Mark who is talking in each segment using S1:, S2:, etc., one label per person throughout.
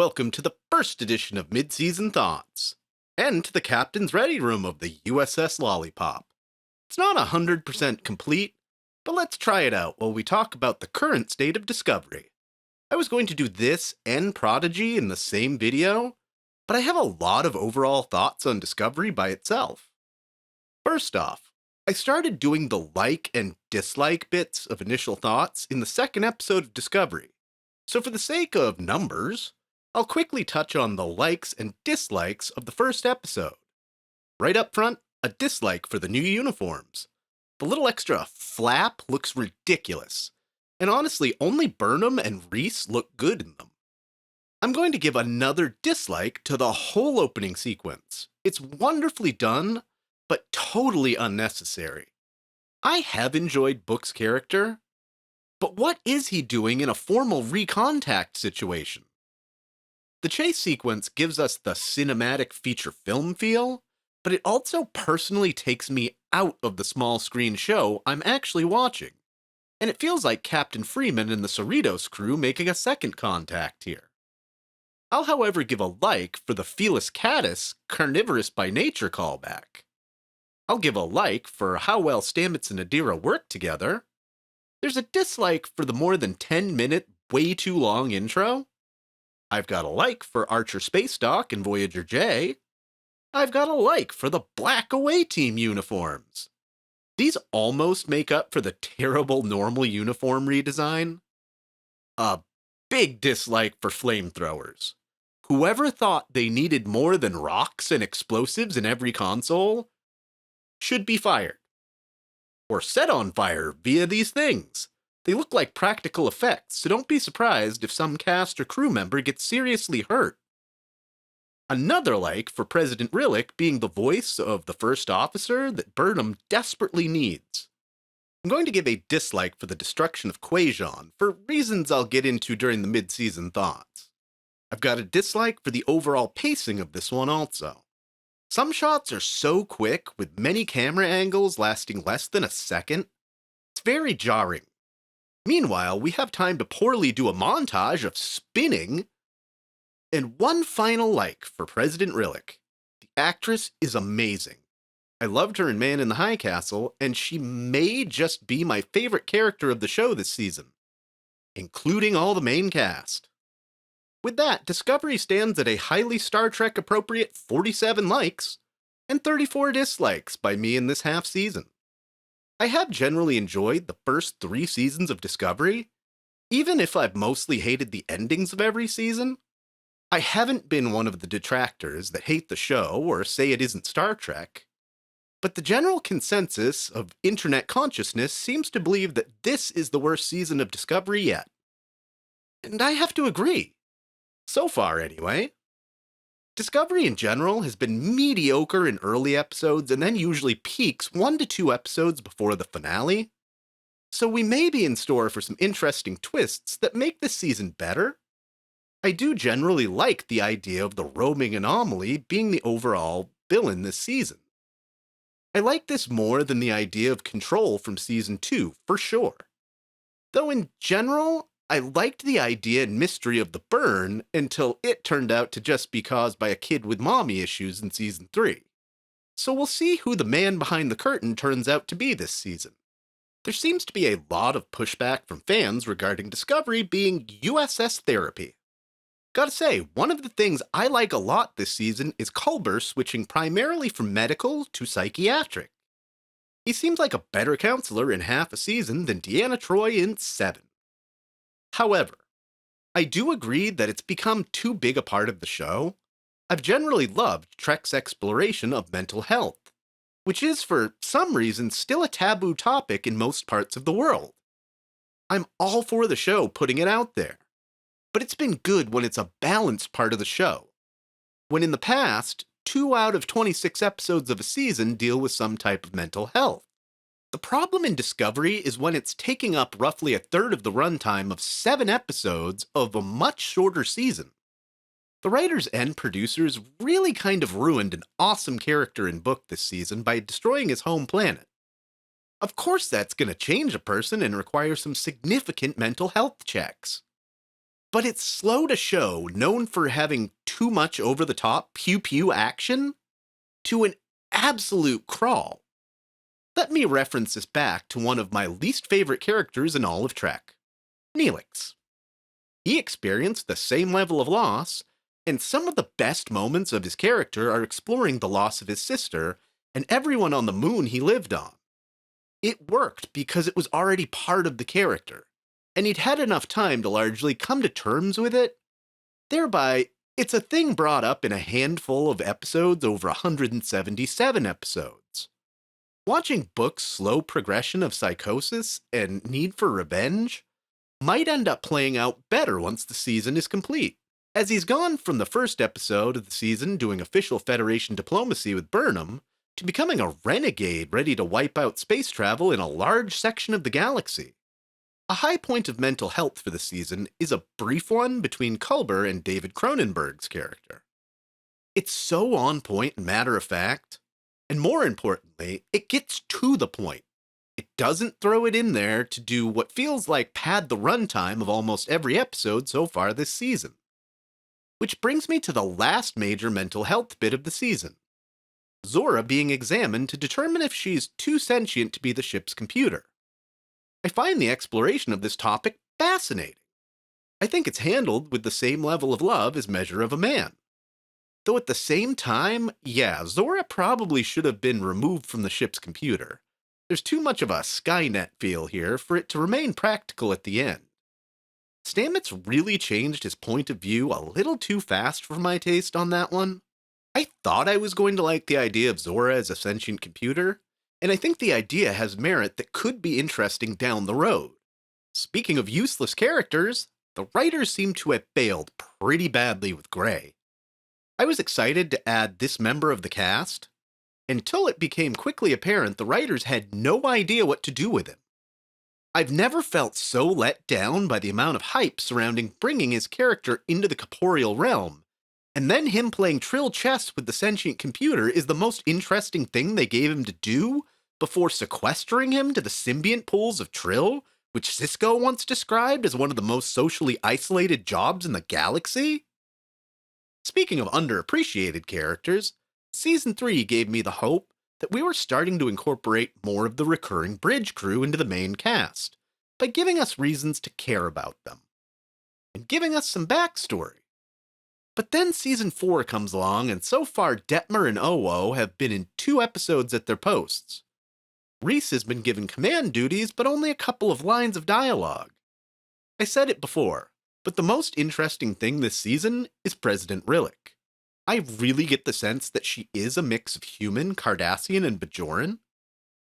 S1: Welcome to the first edition of Midseason Thoughts, and to the Captain's Ready Room of the USS Lollipop. It's not 100% complete, but let's try it out while we talk about the current state of Discovery. I was going to do this and Prodigy in the same video, but I have a lot of overall thoughts on Discovery by itself. First off, I started doing the like and dislike bits of initial thoughts in the second episode of Discovery, so for the sake of numbers, I'll quickly touch on the likes and dislikes of the first episode. Right up front, a dislike for the new uniforms. The little extra flap looks ridiculous, and honestly, only Burnham and Reese look good in them. I'm going to give another dislike to the whole opening sequence. It's wonderfully done, but totally unnecessary. I have enjoyed Book's character, but what is he doing in a formal recontact situation? The chase sequence gives us the cinematic feature film feel, but it also personally takes me out of the small screen show I'm actually watching, and it feels like Captain Freeman and the Cerritos crew making a second contact here. I'll however give a like for the Felis Catus carnivorous by nature callback. I'll give a like for how well Stamets and Adira work together. There's a dislike for the more than 10-minute, way too long intro. I've got a like for Archer Space Dock and Voyager J. I've got a like for the black away team uniforms. These almost make up for the terrible normal uniform redesign. A big dislike for flamethrowers. Whoever thought they needed more than rocks and explosives in every console should be fired. Or set on fire via these things. They look like practical effects, so don't be surprised if some cast or crew member gets seriously hurt. Another like for President Relic being the voice of the first officer that Burnham desperately needs. I'm going to give a dislike for the destruction of Quajon, for reasons I'll get into during the mid-season thoughts. I've got a dislike for the overall pacing of this one also. Some shots are so quick, with many camera angles lasting less than a second. It's very jarring. Meanwhile, we have time to poorly do a montage of spinning. And one final like for President Relic. The actress is amazing. I loved her in Man in the High Castle, and she may just be my favorite character of the show this season, including all the main cast. With that, Discovery stands at a highly Star Trek appropriate 47 likes and 34 dislikes by me in this half season. I have generally enjoyed the first 3 seasons of Discovery, even if I've mostly hated the endings of every season. I haven't been one of the detractors that hate the show or say it isn't Star Trek, but the general consensus of internet consciousness seems to believe that this is the worst season of Discovery yet. And I have to agree. So far, anyway. Discovery in general has been mediocre in early episodes and then usually peaks 1 to 2 episodes before the finale. So we may be in store for some interesting twists that make this season better. I do generally like the idea of the roaming anomaly being the overall villain this season. I like this more than the idea of control from season 2, for sure. Though in general, I liked the idea and mystery of the burn until it turned out to just be caused by a kid with mommy issues in season 3. So we'll see who the man behind the curtain turns out to be this season. There seems to be a lot of pushback from fans regarding Discovery being USS therapy. Gotta say, one of the things I like a lot this season is Culber switching primarily from medical to psychiatric. He seems like a better counselor in half a season than Deanna Troi in 7. However, I do agree that it's become too big a part of the show. I've generally loved Trek's exploration of mental health, which is for some reason still a taboo topic in most parts of the world. I'm all for the show putting it out there, but it's been good when it's a balanced part of the show. When in the past, 2 out of 26 episodes of a season deal with some type of mental health. The problem in Discovery is when it's taking up roughly a third of the runtime of 7 episodes of a much shorter season. The writers and producers really kind of ruined an awesome character in Book this season by destroying his home planet. Of course that's going to change a person and require some significant mental health checks. But it's slowed a show known for having too much over the top pew pew action to an absolute crawl. Let me reference this back to one of my least favorite characters in all of Trek, Neelix. He experienced the same level of loss, and some of the best moments of his character are exploring the loss of his sister and everyone on the moon he lived on. It worked because it was already part of the character, and he'd had enough time to largely come to terms with it. Thereby, it's a thing brought up in a handful of episodes over 177 episodes. Watching Book's slow progression of psychosis and need for revenge might end up playing out better once the season is complete, as he's gone from the first episode of the season doing official Federation diplomacy with Burnham to becoming a renegade ready to wipe out space travel in a large section of the galaxy. A high point of mental health for the season is a brief one between Culber and David Cronenberg's character. It's so on point and matter of fact, and more importantly, it gets to the point. It doesn't throw it in there to do what feels like pad the runtime of almost every episode so far this season. Which brings me to the last major mental health bit of the season. Zora being examined to determine if she's too sentient to be the ship's computer. I find the exploration of this topic fascinating. I think it's handled with the same level of love as Measure of a Man. Though at the same time, yeah, Zora probably should have been removed from the ship's computer. There's too much of a Skynet feel here for it to remain practical at the end. Stamets really changed his point of view a little too fast for my taste on that one. I thought I was going to like the idea of Zora as a sentient computer, and I think the idea has merit that could be interesting down the road. Speaking of useless characters, the writers seem to have failed pretty badly with Gray. I was excited to add this member of the cast, until it became quickly apparent the writers had no idea what to do with him. I've never felt so let down by the amount of hype surrounding bringing his character into the corporeal realm, and then him playing Trill chess with the sentient computer is the most interesting thing they gave him to do before sequestering him to the symbiont pools of Trill, which Sisko once described as one of the most socially isolated jobs in the galaxy? Speaking of underappreciated characters, Season 3 gave me the hope that we were starting to incorporate more of the recurring bridge crew into the main cast, by giving us reasons to care about them, and giving us some backstory. But then Season 4 comes along, and so far Detmer and Owo have been in 2 episodes at their posts. Reese has been given command duties, but only a couple of lines of dialogue. I said it before, but the most interesting thing this season is President Relic. I really get the sense that she is a mix of human, Cardassian, and Bajoran.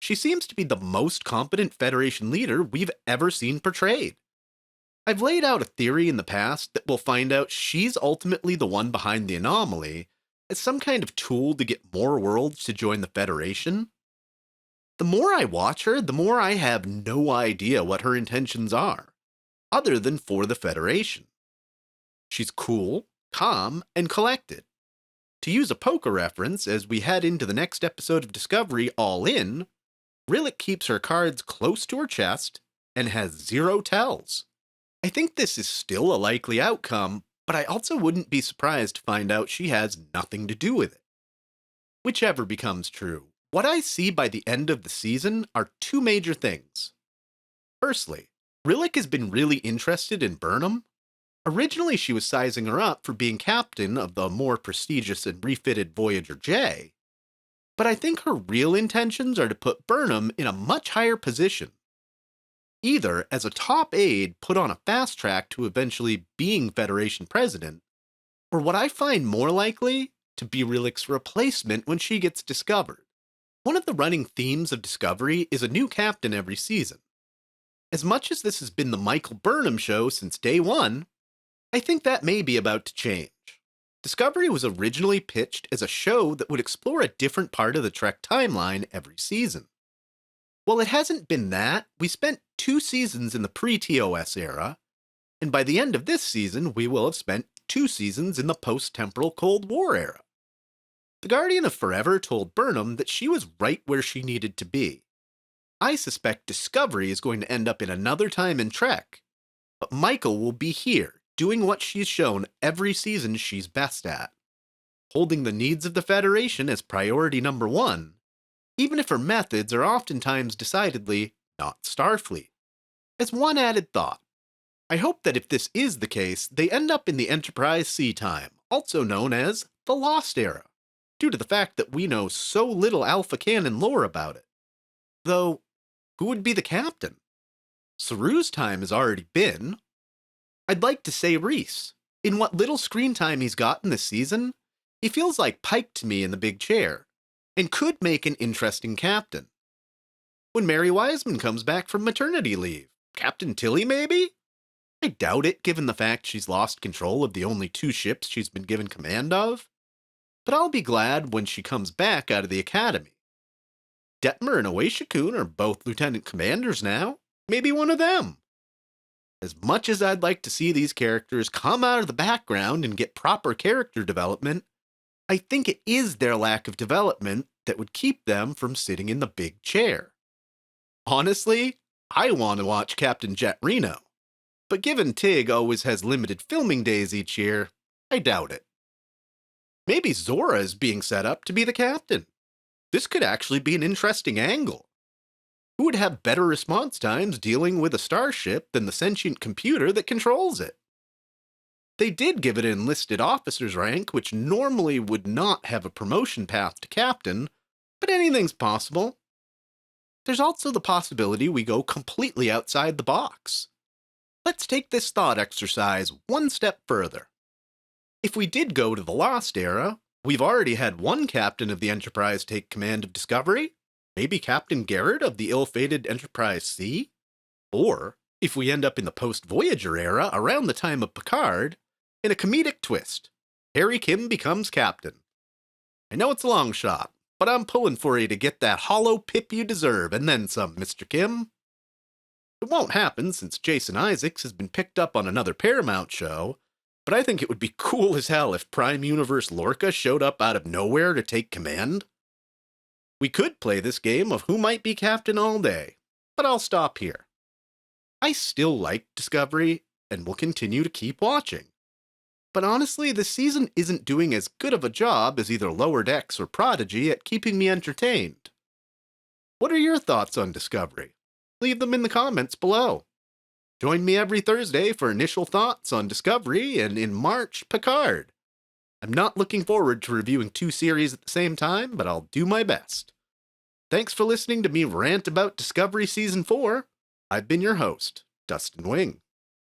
S1: She seems to be the most competent Federation leader we've ever seen portrayed. I've laid out a theory in the past that we'll find out she's ultimately the one behind the anomaly, as some kind of tool to get more worlds to join the Federation. The more I watch her, the more I have no idea what her intentions are, other than for the Federation. She's cool, calm, and collected. To use a poker reference, as we head into the next episode of Discovery All In, Relic keeps her cards close to her chest and has 0 tells. I think this is still a likely outcome, but I also wouldn't be surprised to find out she has nothing to do with it. Whichever becomes true, what I see by the end of the season are 2 major things. Firstly, Relic has been really interested in Burnham. Originally, she was sizing her up for being captain of the more prestigious and refitted Voyager J, but I think her real intentions are to put Burnham in a much higher position. Either as a top aide put on a fast track to eventually being Federation president, or what I find more likely to be Relic's replacement when she gets discovered. One of the running themes of Discovery is a new captain every season. As much as this has been the Michael Burnham show since day one, I think that may be about to change. Discovery was originally pitched as a show that would explore a different part of the Trek timeline every season. Well, it hasn't been that. We spent 2 seasons in the pre-TOS era, and by the end of this season, we will have spent 2 seasons in the post-temporal Cold War era. The Guardian of Forever told Burnham that she was right where she needed to be. I suspect Discovery is going to end up in another time in Trek, but Michael will be here, doing what she's shown every season she's best at, holding the needs of the Federation as priority number one, even if her methods are oftentimes decidedly not Starfleet. As one added thought, I hope that if this is the case, they end up in the Enterprise C time, also known as the Lost Era, due to the fact that we know so little Alpha Canon lore about it. Though, who would be the captain? Saru's time has already been. I'd like to say Reese. In what little screen time he's gotten this season, he feels like Pike to me in the big chair, and could make an interesting captain. When Mary Wiseman comes back from maternity leave, Captain Tilly maybe? I doubt it given the fact she's lost control of the only 2 ships she's been given command of. But I'll be glad when she comes back out of the academy. Detmer and Oishikun are both lieutenant commanders now. Maybe one of them. As much as I'd like to see these characters come out of the background and get proper character development, I think it is their lack of development that would keep them from sitting in the big chair. Honestly, I want to watch Captain Jet Reno, but given Tig always has limited filming days each year, I doubt it. Maybe Zora is being set up to be the captain. This could actually be an interesting angle. Who would have better response times dealing with a starship than the sentient computer that controls it? They did give it an enlisted officer's rank, which normally would not have a promotion path to captain, but anything's possible. There's also the possibility we go completely outside the box. Let's take this thought exercise one step further. If we did go to the Lost Era, we've already had one captain of the Enterprise take command of Discovery, maybe Captain Garrett of the ill-fated Enterprise C? Or, if we end up in the post-Voyager era around the time of Picard, in a comedic twist, Harry Kim becomes captain. I know it's a long shot, but I'm pulling for you to get that hollow pip you deserve and then some, Mr. Kim. It won't happen since Jason Isaacs has been picked up on another Paramount show, but I think it would be cool as hell if Prime Universe Lorca showed up out of nowhere to take command. We could play this game of who might be captain all day, but I'll stop here. I still like Discovery and will continue to keep watching. But honestly, this season isn't doing as good of a job as either Lower Decks or Prodigy at keeping me entertained. What are your thoughts on Discovery? Leave them in the comments below. Join me every Thursday for initial thoughts on Discovery and in March, Picard. I'm not looking forward to reviewing 2 series at the same time, but I'll do my best. Thanks for listening to me rant about Discovery Season 4. I've been your host, Dustin Wing.